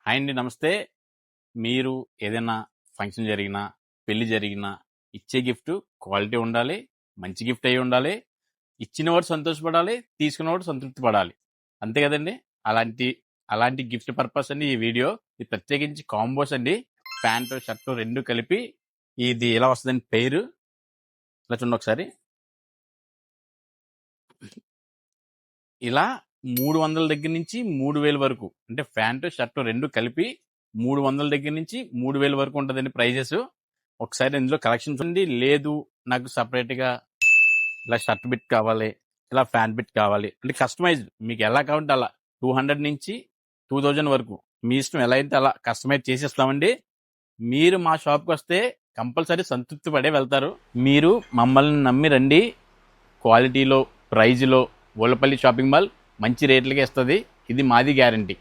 Hi అండి, నమస్తే. మీరు ఏదైనా ఫంక్షన్ జరిగినా, పెళ్లి జరిగినా ఇచ్చే గిఫ్ట్ క్వాలిటీ ఉండాలి, మంచి గిఫ్ట్ అయి ఉండాలి. ఇచ్చినవాడు సంతోషపడాలి, తీసుకున్నవాడు సంతృప్తి పడాలి. అంతే కదండి. అలాంటి అలాంటి గిఫ్ట్ పర్పస్ అండి ఈ వీడియో. ఇది ప్రత్యేకించి కాంబోస్ అండి. ప్యాంటు షర్టు రెండు కలిపి ఇది ఎలా వస్తుందండి పేరు. ఇలా చూడండి ఒకసారి. ఇలా 300 దగ్గర నుంచి 3000 వరకు, అంటే ప్యాంటు షర్టు రెండు కలిపి 300 దగ్గర నుంచి 3000 వరకు ఉంటుందండి ప్రైజెస్. ఒకసారి ఇందులో కలెక్షన్స్ ఉంది. లేదు నాకు సపరేట్గా ఇలా షర్ట్ బిట్ కావాలి, ఇలా ప్యాంట్ బిట్ కావాలి అంటే కస్టమైజ్ మీకు ఎలా కావాలంటే అలా 200 నుంచి 2000 వరకు మీ ఇష్టం, ఎలా అయితే అలా కస్టమైజ్ చేసిస్తామండి. మీరు మా షాప్కి వస్తే కంపల్సరీ సంతృప్తి పడే వెళ్తారు. మీరు మమ్మల్ని నమ్మి రండి. క్వాలిటీలో, ప్రైజ్లో ఓలపల్లి షాపింగ్ మాల్ మంచి రేట్లకే ఇస్తుంది. ఇది మాది గ్యారంటీ.